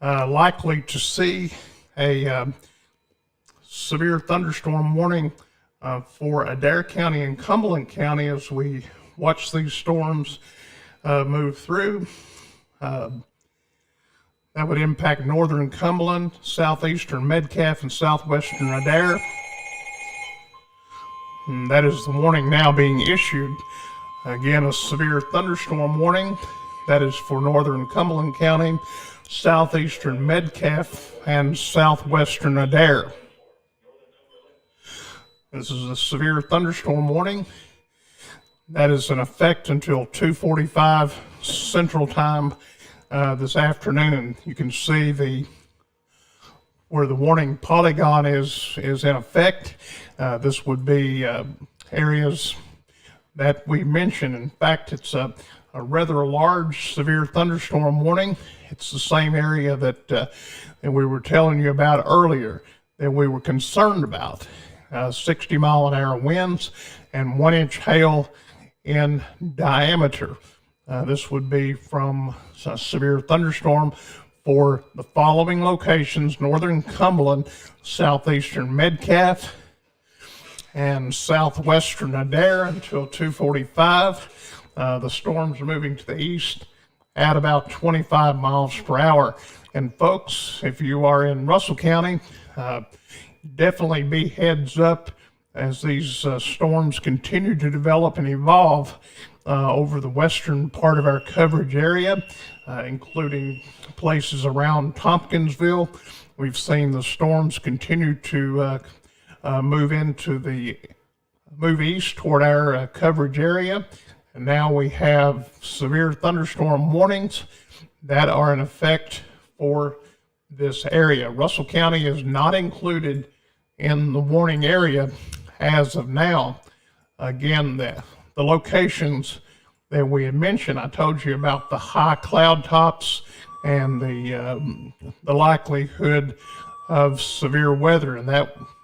Likely to see a severe thunderstorm warning for Adair County and Cumberland County as we watch these storms move through. That would impact northern Cumberland, southeastern Metcalfe, and southwestern Adair. And that is the warning now being issued. Again, a severe thunderstorm warning. That is for northern Cumberland County, southeastern Metcalfe, and southwestern Adair. This is a severe thunderstorm warning. That is in effect until 2:45 Central Time this afternoon. You can see where the warning polygon is in effect. This would be areas that we mentioned. In fact, it's a rather large severe thunderstorm warning. It's the same area that we were telling you about earlier that we were concerned about. 60-mile-an-hour winds and 1-inch hail in diameter. This would be from a severe thunderstorm for the following locations: northern Cumberland, southeastern Metcalfe, and southwestern Adair until 2:45. The storms are moving to the east at about 25 miles per hour. And folks, if you are in Russell County, definitely be heads up as these storms continue to develop and evolve over the western part of our coverage area, including places around Tompkinsville. We've seen the storms continue to move east toward our coverage area. And now we have severe thunderstorm warnings that are in effect for this area. Russell County is not included in the warning area as of now. Again, the locations that we had mentioned, I told you about the high cloud tops and the likelihood of severe weather, and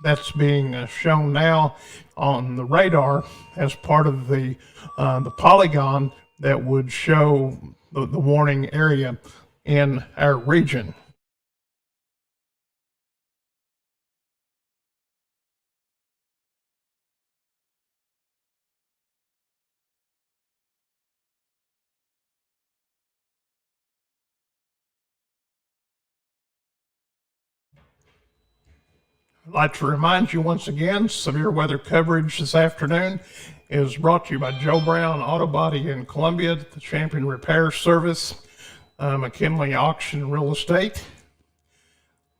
that's being shown now on the radar as part of the polygon that would show the warning area in our region. I'd like to remind you once again, severe weather coverage this afternoon is brought to you by Joe Brown Auto Body in Columbia, the Champion Repair Service, McKinley Auction Real Estate.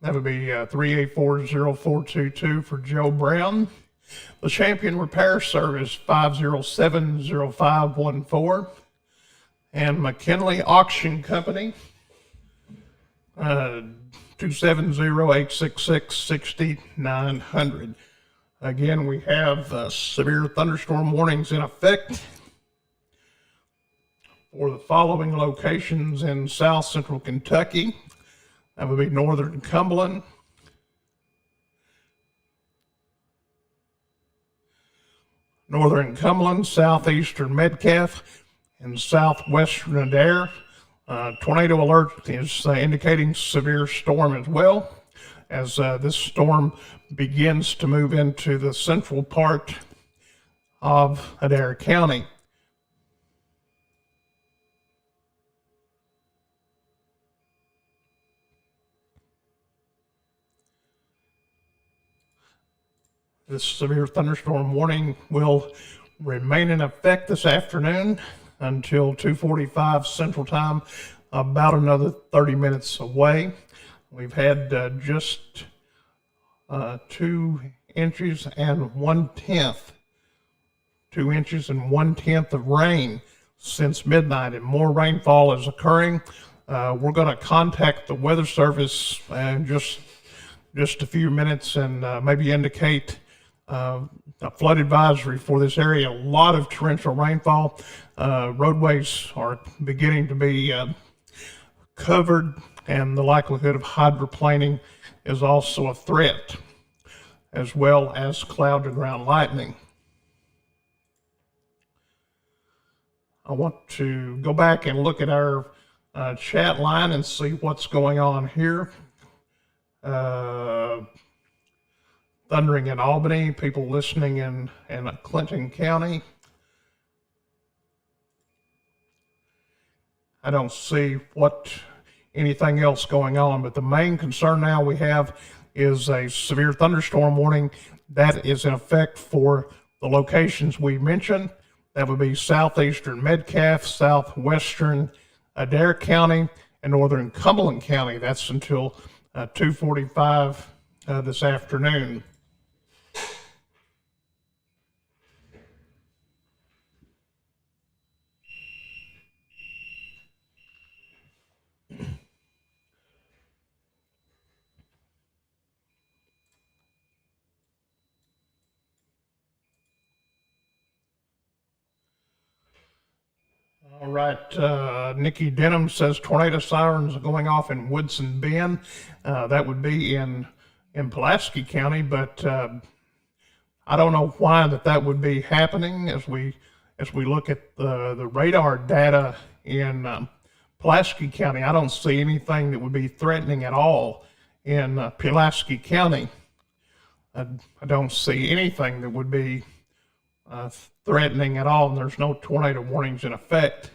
That would be 384-0422 for Joe Brown. The Champion Repair Service, 507-0514. And McKinley Auction Company, 270-866-6900. Again, we have severe thunderstorm warnings in effect for the following locations in south central Kentucky. That would be northern Cumberland, southeastern Metcalfe, and southwestern Adair. Tornado alert is indicating severe storm as well, as this storm begins to move into the central part of Adair County. This severe thunderstorm warning will remain in effect this afternoon until 2:45 Central Time, about another 30 minutes away. We've had just 2 inches and 1/10 of rain since midnight, and more rainfall is occurring. We're going to contact the Weather Service in just a few minutes and maybe indicate a flood advisory for this area. A lot of torrential rainfall. Roadways are beginning to be covered, and the likelihood of hydroplaning is also a threat, as well as cloud to ground lightning. I want to go back and look at our chat line and see what's going on here. Thundering in Albany, people listening in Clinton County. I don't see anything else going on, but the main concern now we have is a severe thunderstorm warning that is in effect for the locations we mentioned. That would be southeastern Metcalfe, southwestern Adair County, and northern Cumberland County. That's until 2:45 this afternoon. All right, Nikki Denham says tornado sirens are going off in Woodson Bend. That would be in Pulaski County, but I don't know why that would be happening as we look at the radar data in Pulaski County. I don't see anything that would be threatening at all in Pulaski County. I don't see anything that would be threatening at all, and there's no tornado warnings in effect.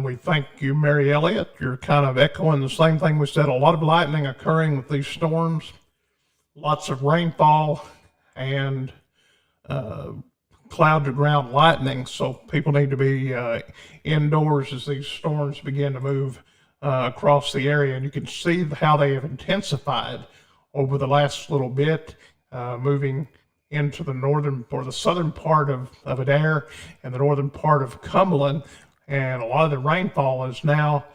We thank you, Mary Elliott. You're kind of echoing the same thing we said. A lot of lightning occurring with these storms, lots of rainfall, and cloud to ground lightning. So people need to be indoors as these storms begin to move across the area. And you can see how they have intensified over the last little bit, moving into the northern or the southern part of Adair and the northern part of Cumberland. And a lot of the rainfall is now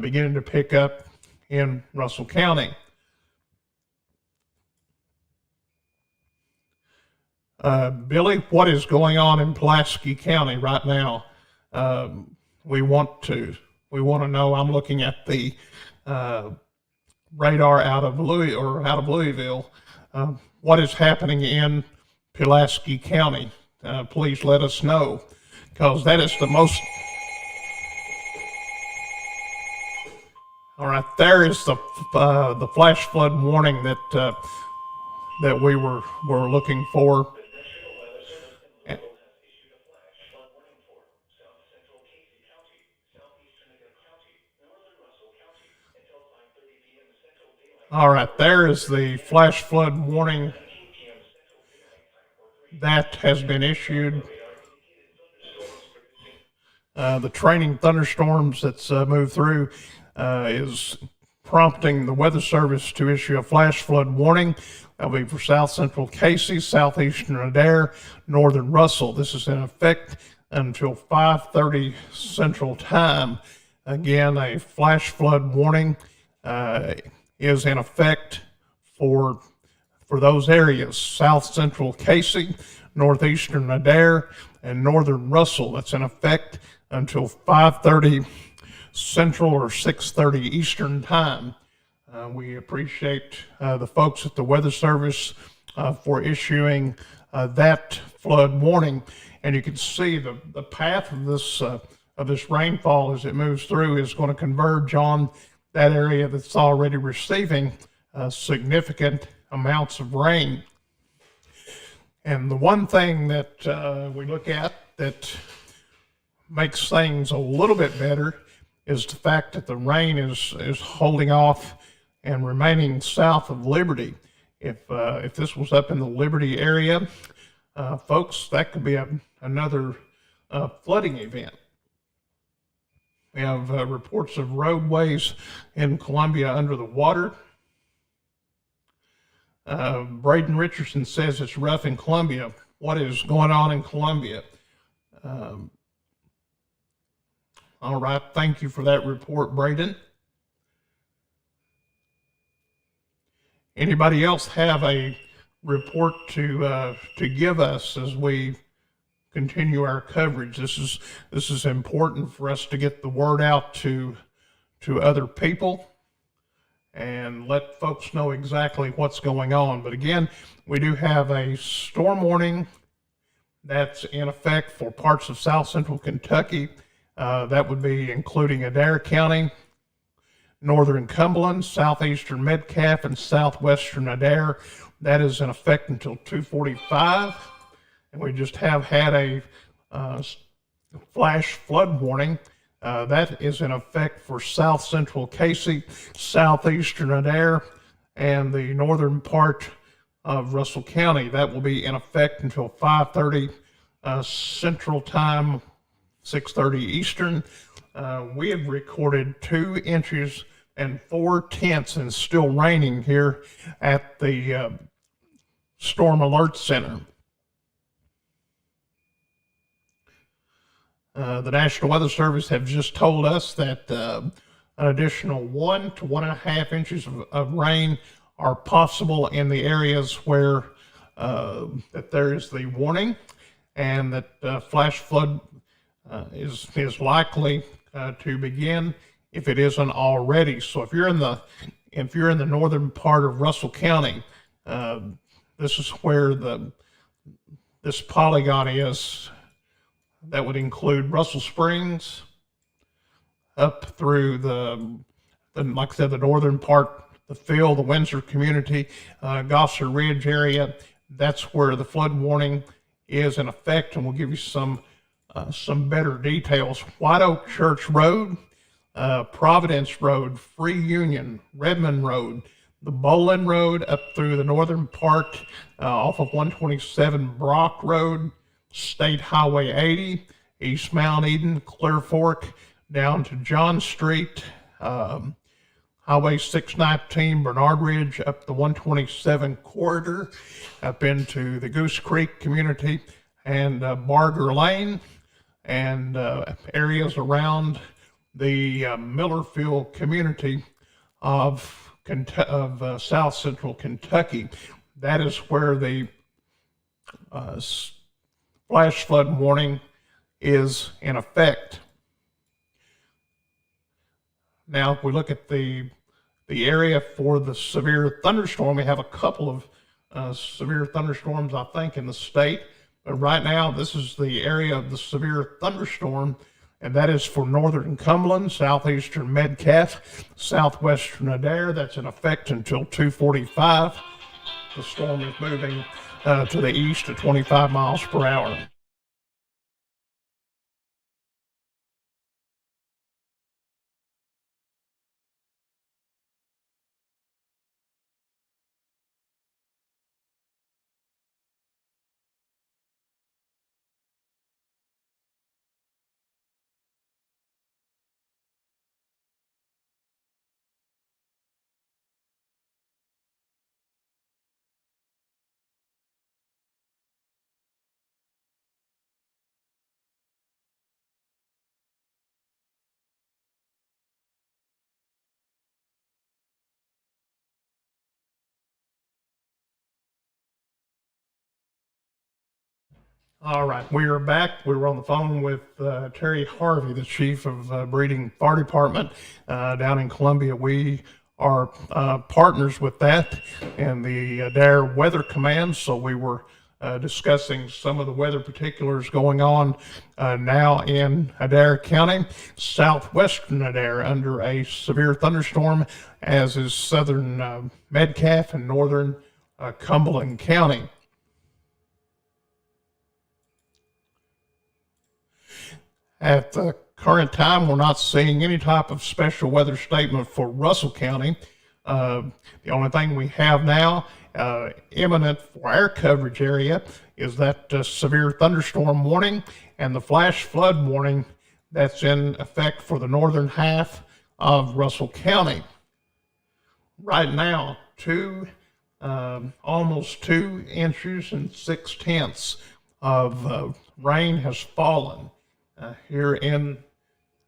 beginning to pick up in Russell County. Billy, what is going on in Pulaski County right now? We want to know. I'm looking at the radar out of Louisville. What is happening in Pulaski County? Please let us know, because that is the most. All right, there is the flash flood warning that we were looking for. All right, there is the flash flood warning that has been issued. The training thunderstorms that's moved through is prompting the Weather Service to issue a flash flood warning. That'll be for south central Casey, southeastern Adair, northern Russell. This is in effect until 5:30 Central Time. Again, a flash flood warning is in effect for those areas: south central Casey, northeastern Adair, and northern Russell. That's in effect until 5:30 Central or 6:30 Eastern Time. We appreciate the folks at the Weather Service for issuing that flood warning. And you can see the path of this rainfall as it moves through is going to converge on that area that's already receiving significant amounts of rain. And the one thing that we look at that makes things a little bit better is the fact that the rain is holding off and remaining south of Liberty. If this was up in the Liberty area, folks, that could be another flooding event. We have reports of roadways in Columbia under the water. Braden Richardson says it's rough in Columbia. What is going on in Columbia? All right, thank you for that report, Braden. Anybody else have a report to give us as we continue our coverage? This is important for us to get the word out to other people and let folks know exactly what's going on. But again, we do have a storm warning That's in effect for parts of south central Kentucky. That would be including Adair County, northern Cumberland, southeastern Metcalfe, and southwestern Adair. That is in effect until 2:45. And we just have had a flash flood warning. That is in effect for south central Casey, southeastern Adair, and the northern part of Russell County. That will be in effect until 5:30 Central Time, 6:30 Eastern. We have recorded 2 inches and 4/10 and still raining here at the Storm Alert Center. The National Weather Service have just told us that an additional 1 to 1.5 inches of rain are possible in the areas where that there is the warning, and that flash flood is likely to begin if it isn't already. So if you're in the northern part of Russell County, this is where this polygon is. That would include Russell Springs up through like I said, the northern part, the Phil, the Windsor community, Gosser Ridge area. That's where the flood warning is in effect, and we'll give you some better details. White Oak Church Road, Providence Road, Free Union, Redmond Road, the Bolin Road up through the northern part off of 127 Brock Road, State Highway 80, East Mount Eden, Clear Fork, down to John Street, Highway 619, Bernard Ridge, up the 127 corridor, up into the Goose Creek community, and Barger Lane, and areas around the Millerfield community of south central Kentucky. That is where the flash flood warning is in effect. Now, if we look at the area for the severe thunderstorm, we have a couple of severe thunderstorms, I think, in the state. But right now, this is the area of the severe thunderstorm, and that is for northern Cumberland, southeastern Metcalfe, southwestern Adair. That's in effect until 2:45. The storm is moving to the east at 25 miles per hour. All right, we are back. We were on the phone with Terry Harvey, the chief of breeding fire department down in Columbia. We are partners with that and the Adair Weather Command, so we were discussing some of the weather particulars going on now in Adair County, southwestern Adair under a severe thunderstorm, as is southern Metcalfe and northern Cumberland County. At the current time, we're not seeing any type of special weather statement for Russell County. The only thing we have now imminent for our coverage area is that severe thunderstorm warning and the flash flood warning that's in effect for the northern half of Russell County. Right now, almost 2 inches and 6/10 of rain has fallen here in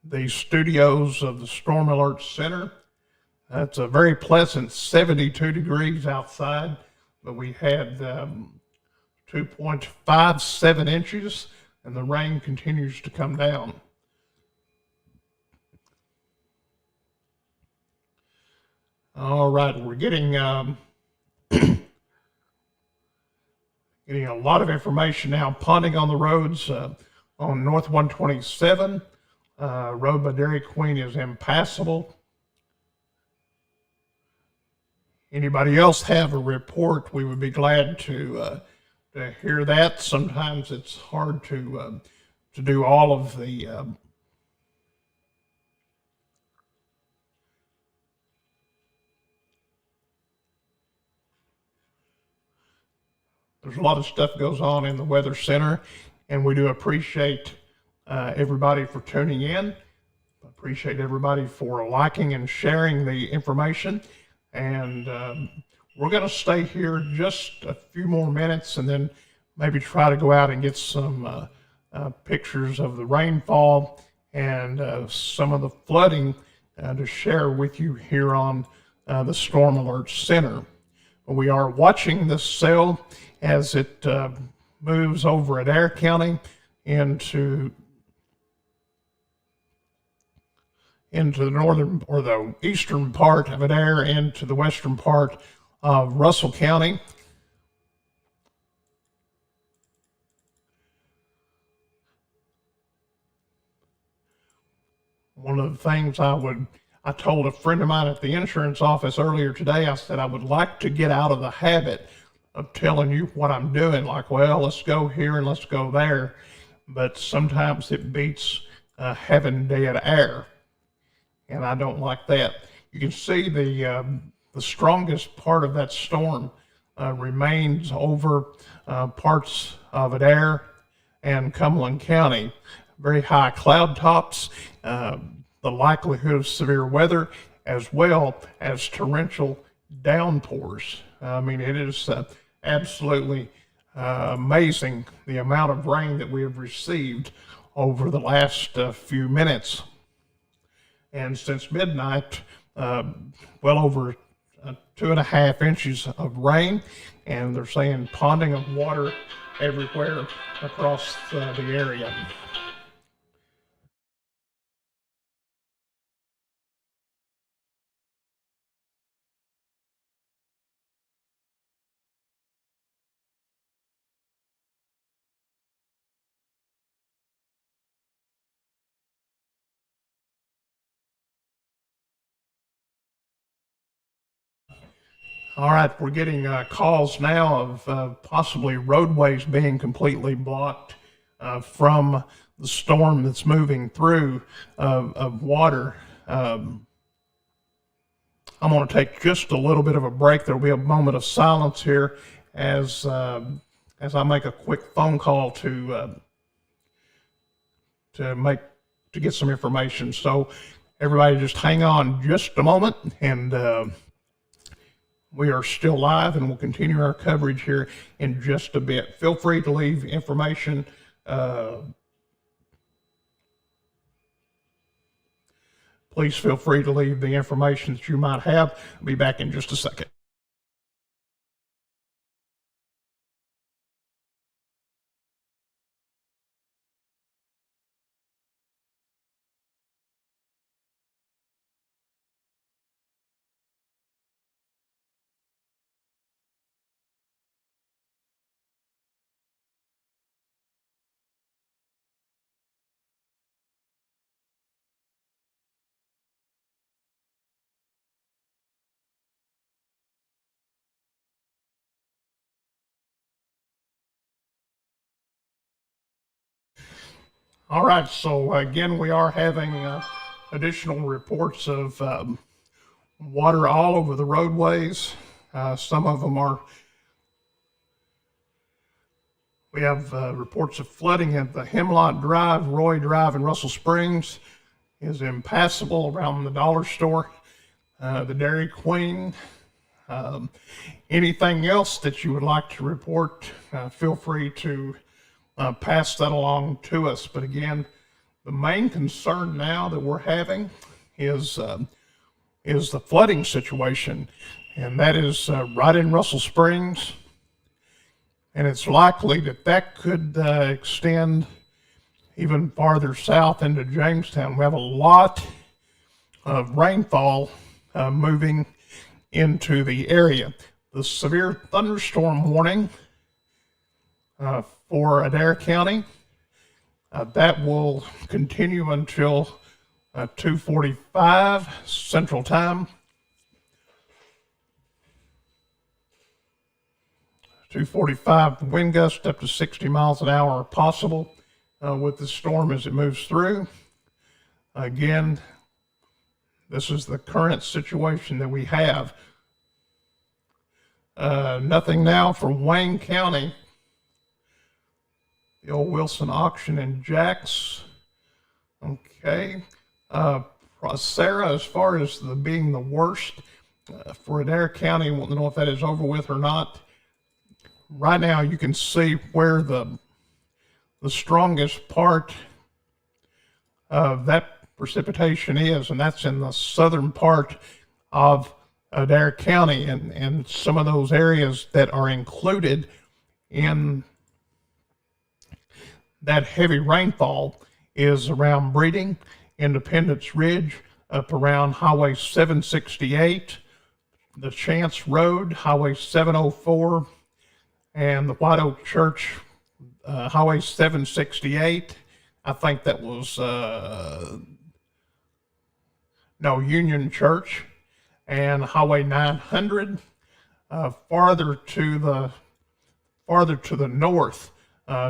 the studios of the Storm Alert Center. It's a very pleasant 72 degrees outside, but we had 2.57 inches, and the rain continues to come down. All right, we're getting Getting a lot of information now. Ponding on the roads on North 127. Road by Dairy Queen is impassable. Anybody else have a report? We would be glad to hear that. Sometimes it's hard to do all of the there's a lot of stuff goes on in the Weather Center, and we do appreciate everybody for tuning in. Appreciate everybody for liking and sharing the information. And we're going to stay here just a few more minutes and then maybe try to go out and get some pictures of the rainfall and some of the flooding to share with you here on the Storm Alert Center. We are watching this cell as it moves over Adair County into the northern or the eastern part of Adair into the western part of Russell County. One of the things I told a friend of mine at the insurance office earlier today, I said I would like to get out of the habit of telling you what I'm doing, like, well, let's go here and let's go there. But sometimes it beats having dead air. And I don't like that. You can see the strongest part of that storm remains over parts of Adair and Cumberland County. Very high cloud tops, the likelihood of severe weather, as well as torrential downpours. I mean, it is absolutely amazing the amount of rain that we have received over the last few minutes. And since midnight, well over 2.5 inches of rain, and they're saying ponding of water everywhere across the area. All right, we're getting calls now of possibly roadways being completely blocked from the storm that's moving through of water. I'm going to take just a little bit of a break. There'll be a moment of silence here as I make a quick phone call to get some information. So everybody just hang on just a moment, and we are still live, and we'll continue our coverage here in just a bit. Feel free to leave information. Please feel free to leave the information that you might have. I'll be back in just a second. All right, so again, we are having additional reports of water all over the roadways. Some of them are, we have reports of flooding at the Hemlock Drive, Roy Drive, and Russell Springs is impassable around the dollar store, the Dairy Queen. Anything else that you would like to report, feel free to pass that along to us. But again, the main concern now that we're having is the flooding situation, and that is right in Russell Springs, and it's likely that could extend even farther south into Jamestown. We have a lot of rainfall moving into the area. The severe thunderstorm warning for Adair County. That will continue until 2:45 Central Time. 2:45, wind gusts up to 60 miles an hour are possible with the storm as it moves through. Again, this is the current situation that we have. Nothing now for Wayne County. The old Wilson auction in Jax. Okay. Sarah, as far as being the worst for Adair County, I don't know if that is over with or not. Right now, you can see where the strongest part of that precipitation is, and that's in the southern part of Adair County, and some of those areas that are included in that heavy rainfall is around Breeding, Independence Ridge, up around Highway 768, the Chance Road, Highway 704, and the White Oak Church, Highway 768. I think that was, Union Church, and Highway 900. Farther to the north,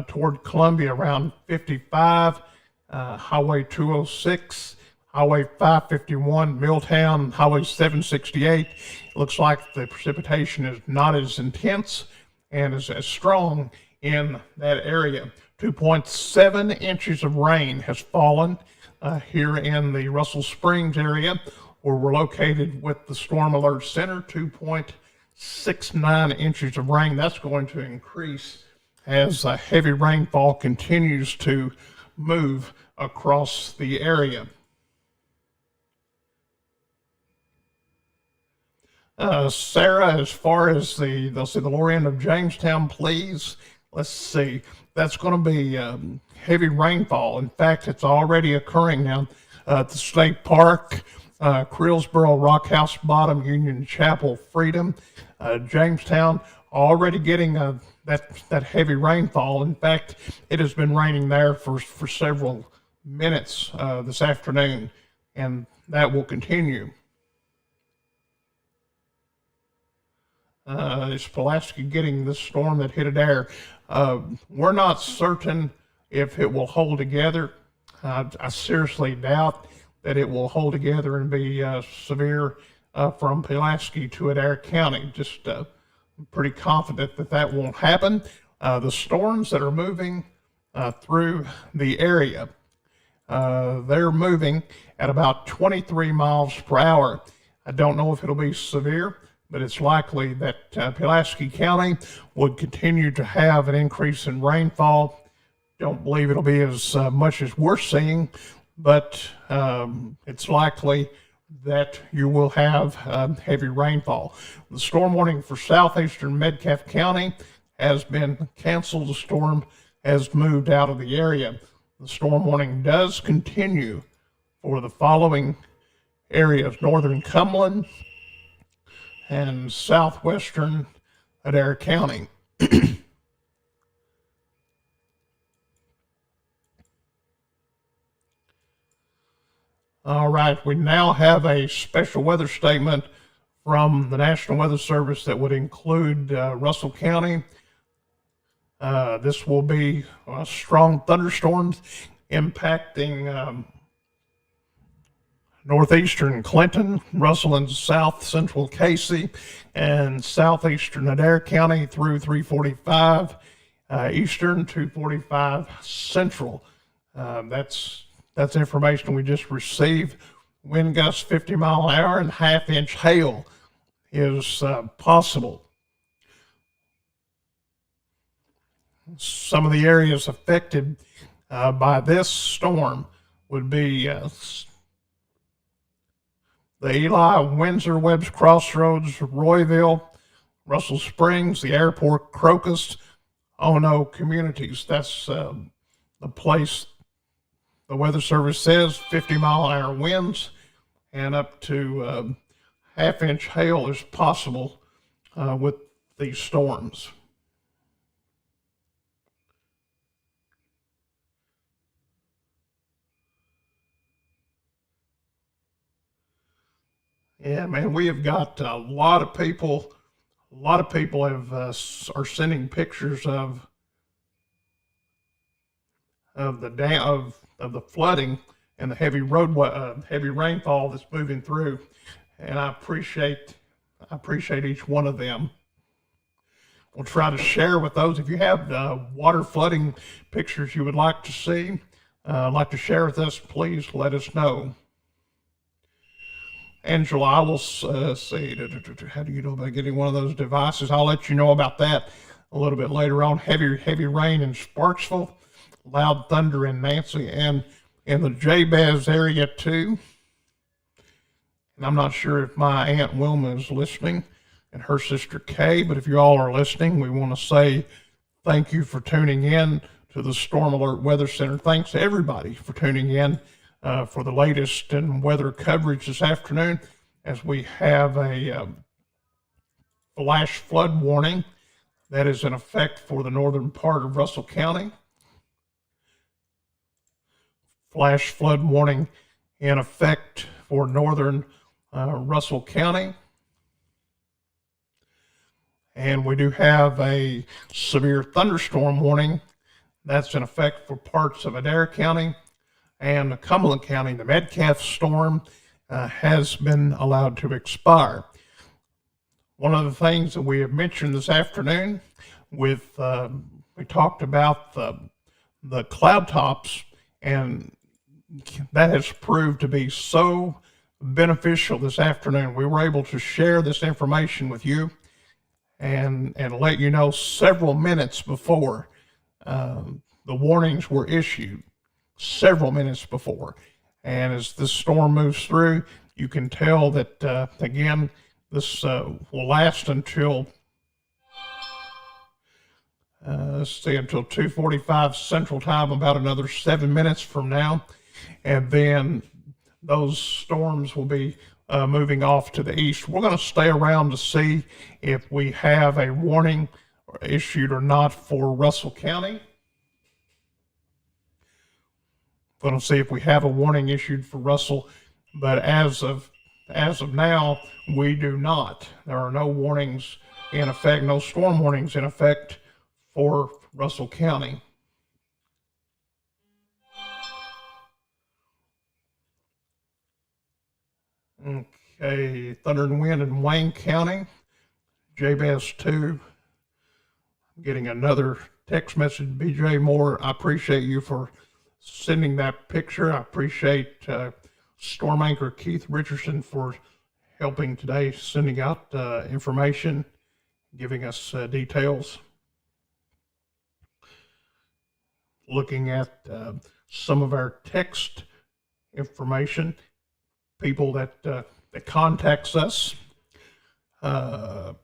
toward Columbia, around 55, Highway 206, Highway 551, Milltown, Highway 768. It looks like the precipitation is not as intense and is as strong in that area. 2.7 inches of rain has fallen here in the Russell Springs area, where we're located with the Storm Alert Center. 2.69 inches of rain. That's going to increase as heavy rainfall continues to move across the area. Sarah, as far as they'll say the lower end of Jamestown, please. Let's see. That's going to be heavy rainfall. In fact, it's already occurring now at the State Park, Creelsboro, Rockhouse Bottom, Union Chapel, Freedom, Jamestown, already getting that heavy rainfall. In fact, it has been raining there for several minutes this afternoon, and that will continue. Is Pulaski getting this storm that hit Adair? We're not certain if it will hold together. I seriously doubt that it will hold together and be severe from Pulaski to Adair County. Just pretty confident that won't happen. The storms that are moving through the area, they're moving at about 23 miles per hour. I don't know if it'll be severe, but it's likely that Pulaski County would continue to have an increase in rainfall. Don't believe it'll be as much as we're seeing, but it's likely that you will have heavy rainfall. The storm warning for southeastern Metcalfe County has been canceled. The storm has moved out of the area. The storm warning does continue for the following areas: northern Cumberland and southwestern Adair County. All right, we now have a special weather statement from the National Weather Service that would include Russell County. This will be strong thunderstorms impacting northeastern Clinton, Russell and south central Casey, and southeastern Adair County through 345 eastern, 245 central. That's information we just received. Wind gusts 50 mile an hour and half-inch hail is possible. Some of the areas affected by this storm would be the Eli, Windsor, Webb's Crossroads, Royville, Russell Springs, the airport, Crocus, Ono communities. That's the place the Weather Service says 50 mile an hour winds and up to half-inch hail is possible with these storms. Yeah, man, we have got a lot of people. A lot of people are sending pictures of the dam of the flooding and the heavy rainfall that's moving through, and I appreciate each one of them. We'll try to share with those. If you have water flooding pictures you would like to see, like to share with us, please let us know. Angela, I will see. How do you know about getting one of those devices? I'll let you know about that a little bit later on. Heavy rain in Sparksville, loud thunder in Nancy, and in the Jabez area too. And I'm not sure if my Aunt Wilma is listening and her sister Kay, but if you all are listening, we want to say thank you for tuning in to the Storm Alert Weather Center. Thanks to everybody for tuning in for the latest in weather coverage this afternoon, as we have a flash flood warning that is in effect for the northern part of Russell County. Flash flood warning in effect for northern Russell County. And we do have a severe thunderstorm warning that's in effect for parts of Adair County and Cumberland County. The Metcalf storm has been allowed to expire. One of the things that we have mentioned this afternoon we talked about the cloud tops, and that has proved to be so beneficial this afternoon. We were able to share this information with you and let you know several minutes before the warnings were issued, several minutes before. And as this storm moves through, you can tell that, again, this will last until, until 2:45 Central Time, about another 7 minutes from now. And then those storms will be moving off to the east. We're going to stay around to see if we have a warning issued or not for Russell County. We're going to see if we have a warning issued for Russell, but as of now, we do not. There are no warnings in effect, no storm warnings in effect for Russell County. Okay, thunder and wind in Wayne County, Jabez 2. I'm getting another text message, BJ Moore. I appreciate you for sending that picture. I appreciate Storm Anchor Keith Richardson for helping today, sending out information, giving us details. Looking at some of our text information, people that contacts us. A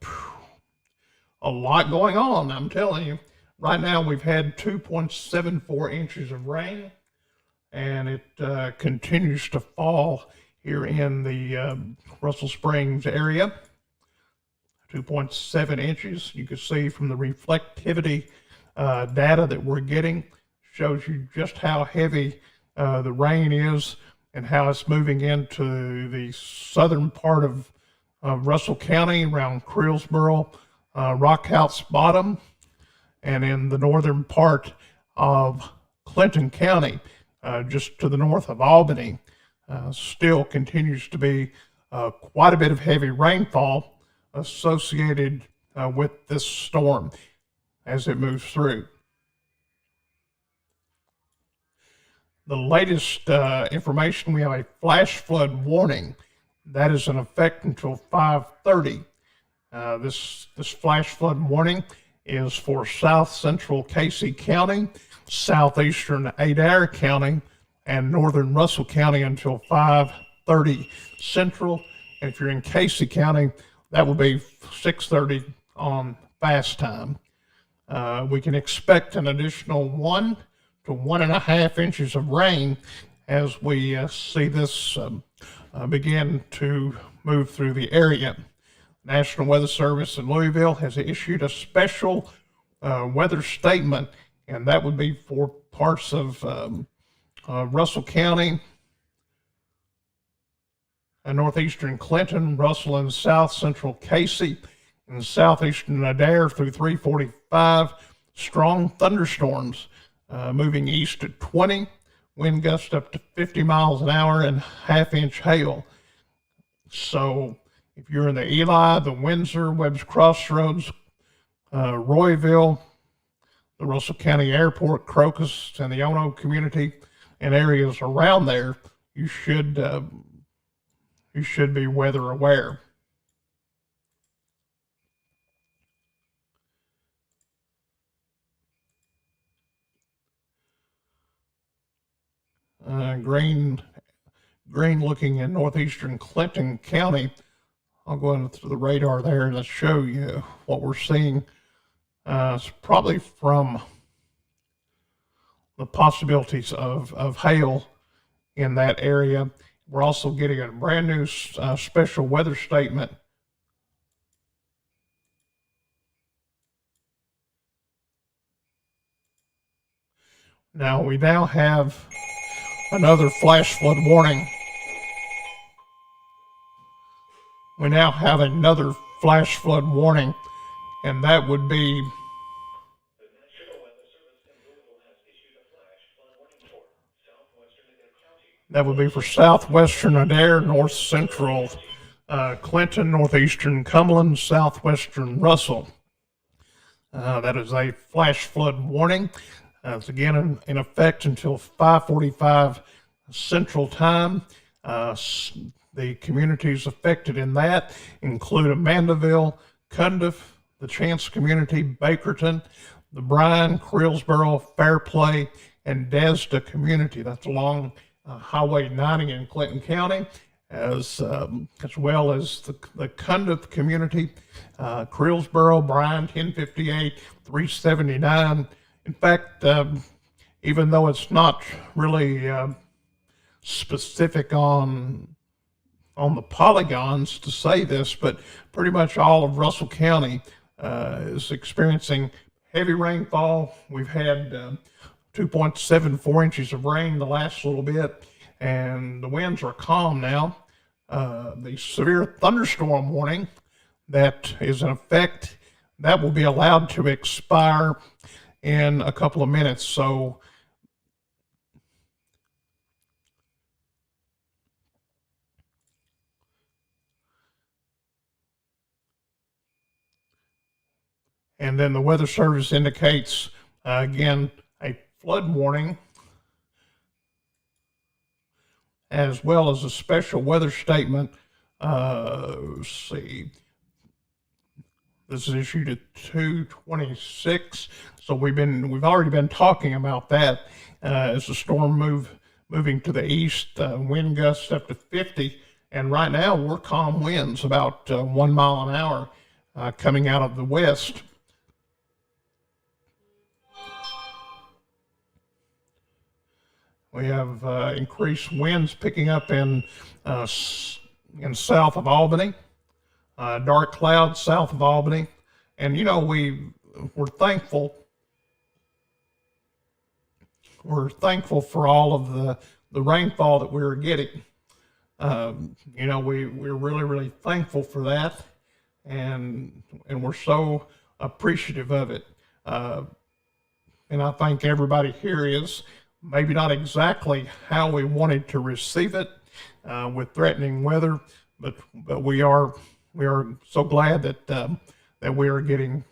lot going on, I'm telling you. Right now we've had 2.74 inches of rain, and it continues to fall here in the Russell Springs area. 2.7 inches. You can see from the reflectivity data that we're getting, shows you just how heavy the rain is and how it's moving into the southern part of Russell County, around Creelsboro, Rockhouse Bottom, and in the northern part of Clinton County, just to the north of Albany. Still continues to be quite a bit of heavy rainfall associated with this storm as it moves through. The latest information, we have a flash flood warning that is in effect until 5:30. This flash flood warning is for south central Casey County, southeastern Adair County, and northern Russell County until 5:30 Central. And if you're in Casey County, that will be 6:30 on fast time. We can expect an additional 1 to 1.5 inches of rain as we see this begin to move through the area. National Weather Service in Louisville has issued a special weather statement, and that would be for parts of Russell County, northeastern Clinton, Russell, and south central Casey, and southeastern Adair through 345. Strong thunderstorms moving east at 20, wind gusts up to 50 miles an hour, and half-inch hail. So if you're in the Ely, the Windsor, Webb's Crossroads, Royville, the Russell County Airport, Crocus, and the Ono community and areas around there, you should be weather aware. Green looking in northeastern Clinton County. I'll go into the radar there and show you what we're seeing. It's probably from the possibilities of hail in that area. We're also getting a brand new special weather statement. We now have another flash flood warning. We now have another flash flood warning, and that would be the National Weather Service in Louisville has issued a flash flood warning for southwestern Adair County. That would be for southwestern Adair, north central Clinton, northeastern Cumberland, southwestern Russell. That is a flash flood warning. It's again in effect until 5:45 Central Time. The communities affected in that include Amandaville, Cundiff, the Chance community, Bakerton, the Bryan, Creelsboro, Fairplay, and Desda community. That's along Highway 90 in Clinton County, as well as the Cundiff community, Creelsboro, Bryan, 1058, 379. In fact, even though it's not really specific on the polygons to say this, but pretty much all of Russell County is experiencing heavy rainfall. We've had 2.74 inches of rain the last little bit, and the winds are calm now. The severe thunderstorm warning that is in effect, that will be allowed to expire in a couple of minutes. So and then the Weather Service indicates, again, a flood warning, as well as a special weather statement. Let's see. This is issued at 2:26. So we've already been talking about that as the storm moving to the east, wind gusts up to 50, and right now we're calm winds, about 1 mile an hour coming out of the west. We have increased winds picking up in south of Albany, dark clouds south of Albany, and we're thankful. We're thankful for all of the rainfall that we're getting. We're really thankful for that, and we're so appreciative of it. And I think everybody here is. Maybe not exactly how we wanted to receive it with threatening weather, but we are so glad that we are getting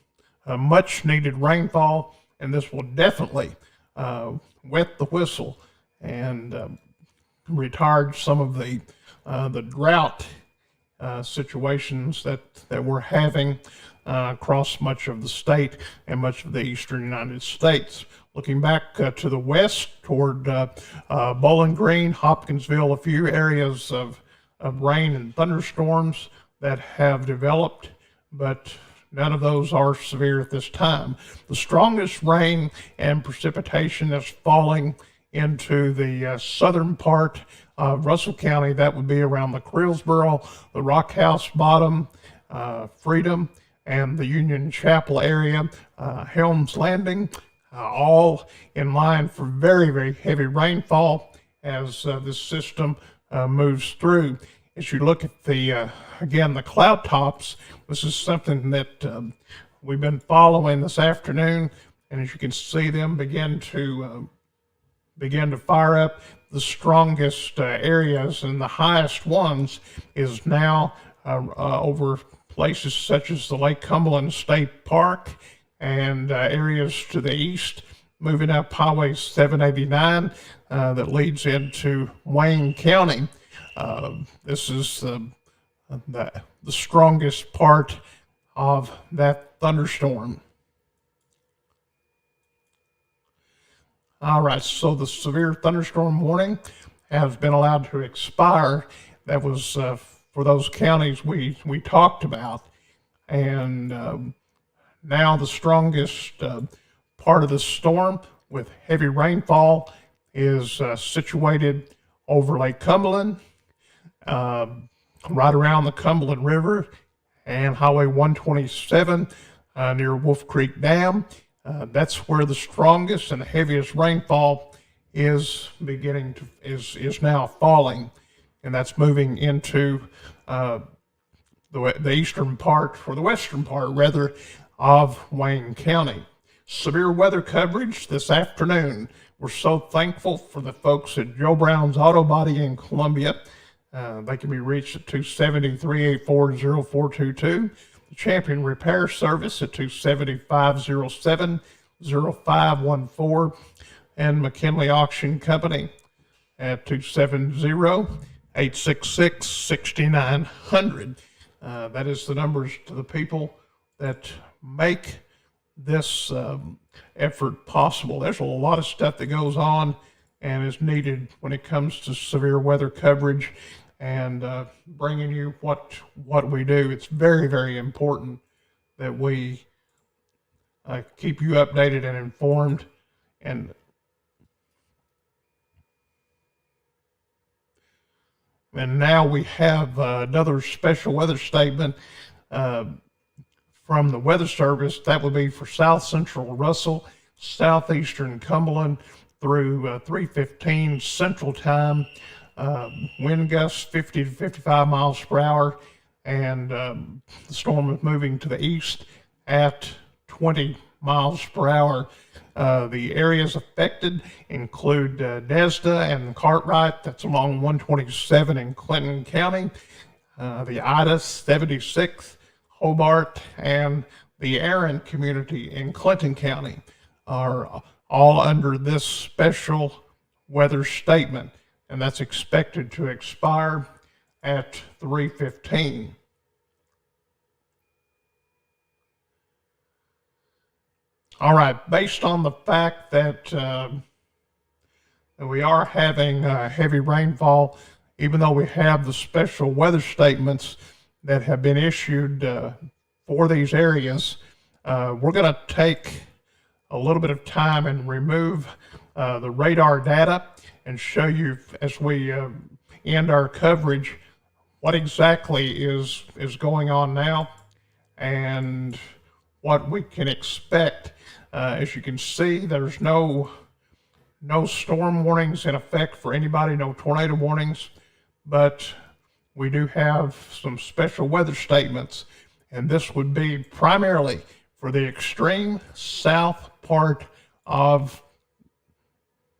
much needed rainfall, and this will definitely wet the whistle and retard some of the drought situations that we're having across much of the state and much of the eastern United States. Looking back to the west toward Bowling Green, Hopkinsville, a few areas of rain and thunderstorms that have developed, but none of those are severe at this time. The strongest rain and precipitation is falling into the southern part of Russell County. That would be around the Creelsboro, the Rock House Bottom, Freedom, and the Union Chapel area, Helms Landing, all in line for very heavy rainfall as this system moves through. as you look at the, again, the cloud tops, this is something that we've been following this afternoon. And as you can see them begin to fire up, the strongest areas and the highest ones is now over places such as the Lake Cumberland State Park and areas to the east, moving up Highway 789 that leads into Wayne County. This is the strongest part of that thunderstorm. All right, so the severe thunderstorm warning has been allowed to expire. That was for those counties we talked about. And now the strongest part of the storm with heavy rainfall is situated over Lake Cumberland, right around the Cumberland River and Highway 127 near Wolf Creek Dam. That's where the strongest and the heaviest rainfall is now falling, and that's moving into the eastern part, or the western part rather, of Wayne County. Severe weather coverage this afternoon. We're so thankful for the folks at Joe Brown's Auto Body in Columbia. They can be reached at 270-384-0422. The Champion Repair Service at 270-507-0514, and McKinley Auction Company at 270-866-6900. That is the numbers to the people that make this effort possible. There's a lot of stuff that goes on and is needed when it comes to severe weather coverage and bringing you what we do. It's very, very important that we keep you updated and informed. And now we have another special weather statement from the Weather Service. That would be for South Central Russell, Southeastern Cumberland through 3:15 Central Time. Wind gusts 50 to 55 miles per hour, and the storm is moving to the east at 20 miles per hour. The areas affected include Desda and Cartwright, that's along 127 in Clinton County, the Ida 76th, Hobart, and the Aaron community in Clinton County are all under this special weather statement, and that's expected to expire at 3:15. All right, based on the fact that we are having heavy rainfall, even though we have the special weather statements that have been issued for these areas, we're going to take a little bit of time and remove the radar data and show you, as we end our coverage, what exactly is going on now and what we can expect. As you can see, there's no storm warnings in effect for anybody, no tornado warnings, but we do have some special weather statements, and this would be primarily for the extreme south part of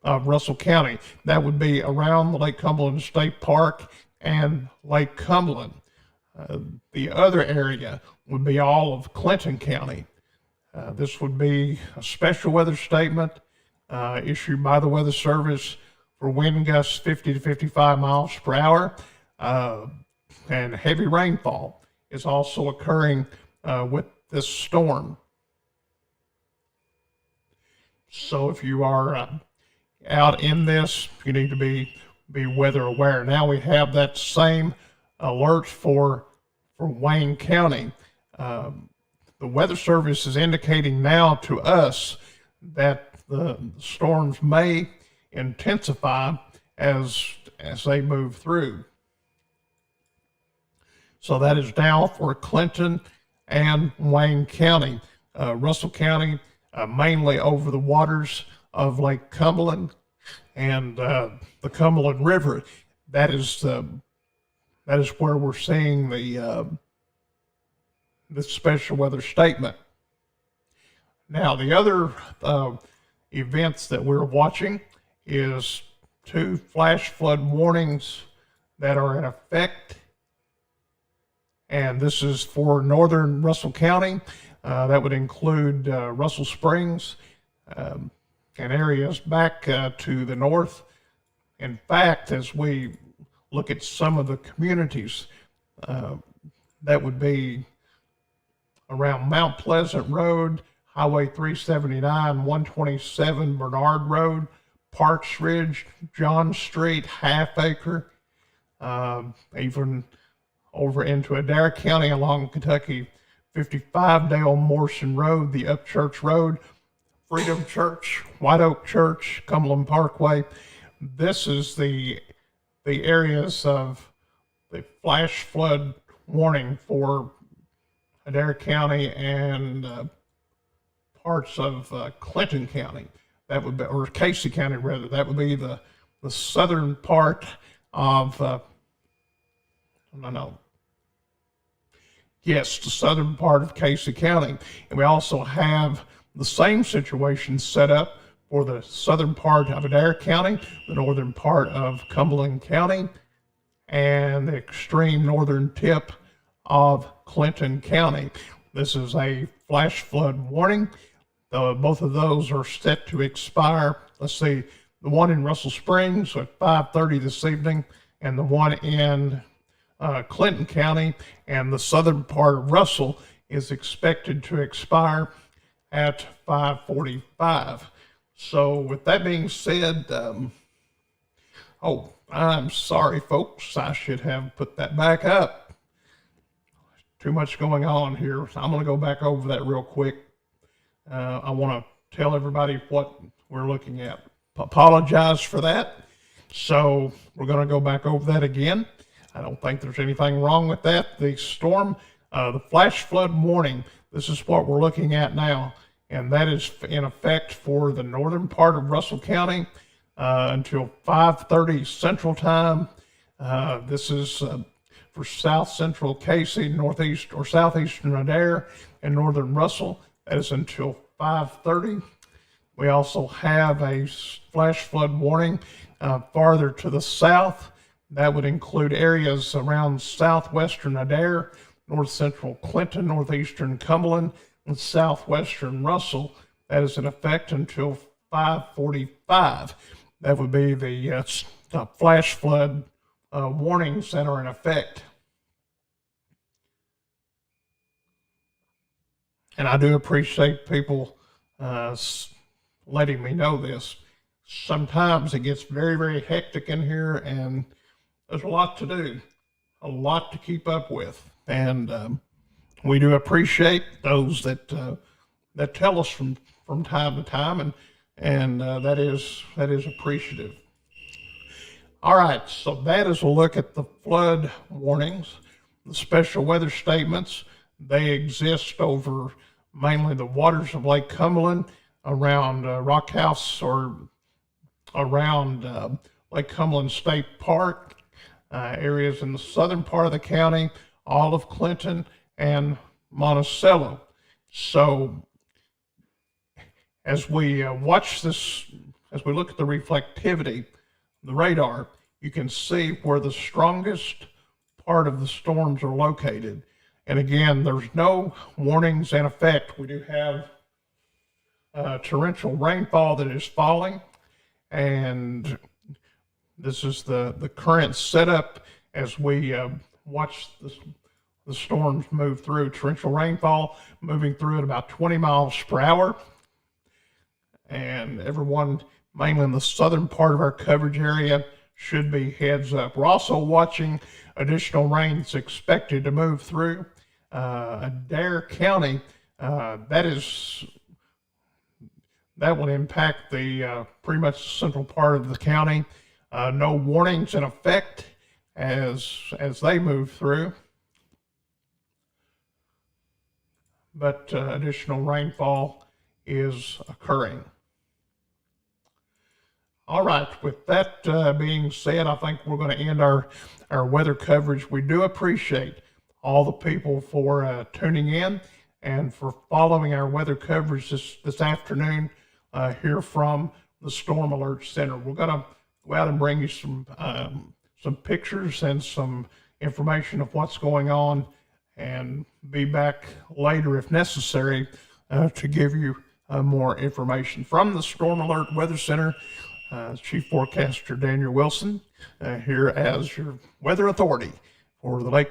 Russell County. That would be around the Lake Cumberland State Park and Lake Cumberland. The other area would be all of Clinton County. This would be a special weather statement issued by the Weather Service for wind gusts 50 to 55 miles per hour, and heavy rainfall is also occurring with this storm. So if you are out in this, you need to be weather aware. Now we have that same alert for Wayne County. The Weather Service is indicating now to us that the storms may intensify as they move through. So that is now for Clinton and Wayne County. Russell County, mainly over the waters of Lake Cumberland and the Cumberland River. That is that is where we're seeing the special weather statement. Now, the other events that we're watching is 2 flash flood warnings that are in effect. And this is for northern Russell County. That would include Russell Springs and areas back to the north. In fact, as we look at some of the communities, that would be around Mount Pleasant Road, Highway 379, 127 Bernard Road, Parks Ridge, John Street, Half Acre, even over into Adair County along Kentucky 55, Dale Morrison Road, the Upchurch Road, Freedom Church, White Oak Church, Cumberland Parkway. This is the areas of the flash flood warning for Adair County and parts of Clinton County. That would be, or Casey County rather. That would be the southern part of the southern part of Casey County. And we also have the same situation set up for the southern part of Adair County, the northern part of Cumberland County, and the extreme northern tip of Clinton County. This is a flash flood warning. Both of those are set to expire. Let's see, the one in Russell Springs at 5:30 this evening, and the one in Clinton County and the southern part of Russell is expected to expire at 5:45. So with that being said, I'm sorry, folks. I should have put that back up. Too much going on here. I'm going to go back over that real quick. I want to tell everybody what we're looking at. Apologize for that. So we're going to go back over that again. I don't think there's anything wrong with that. The storm, the flash flood warning, this is what we're looking at now. And that is in effect for the northern part of Russell County until 5:30 Central Time. This is for south central Casey, northeast or southeastern Adair, and northern Russell. That is until 5:30. We also have a flash flood warning farther to the south. That would include areas around southwestern Adair, north central Clinton, northeastern Cumberland, and southwestern Russell. That is in effect until 5:45. That would be the flash flood warnings that are in effect. And I do appreciate people letting me know this. Sometimes it gets very, very hectic in here, and there's a lot to do, a lot to keep up with. And we do appreciate those that tell us from time to time, and that is appreciative. All right, so that is a look at the flood warnings, the special weather statements. They exist over mainly the waters of Lake Cumberland, around Rock House, or around Lake Cumberland State Park, areas in the southern part of the county, all of Clinton, and Monticello. So as we watch this, as we look at the reflectivity, the radar, you can see where the strongest part of the storms are located. And again, there's no warnings in effect. We do have torrential rainfall that is falling, and this is the current setup as we watch the storms move through. Torrential rainfall moving through at about 20 miles per hour, and everyone mainly in the southern part of our coverage area should be heads up. We're also watching additional rain that's expected to move through Adair County. That will impact the pretty much central part of the county. No warnings in effect as they move through, but additional rainfall is occurring. All right, with that being said, I think we're going to end our weather coverage. We do appreciate all the people for tuning in and for following our weather coverage this afternoon here from the Storm Alert Center. We're going to go out and bring you some pictures and some information of what's going on, and be back later if necessary to give you more information. From the Storm Alert Weather Center, Chief Forecaster Daniel Wilson here as your weather authority for the Lake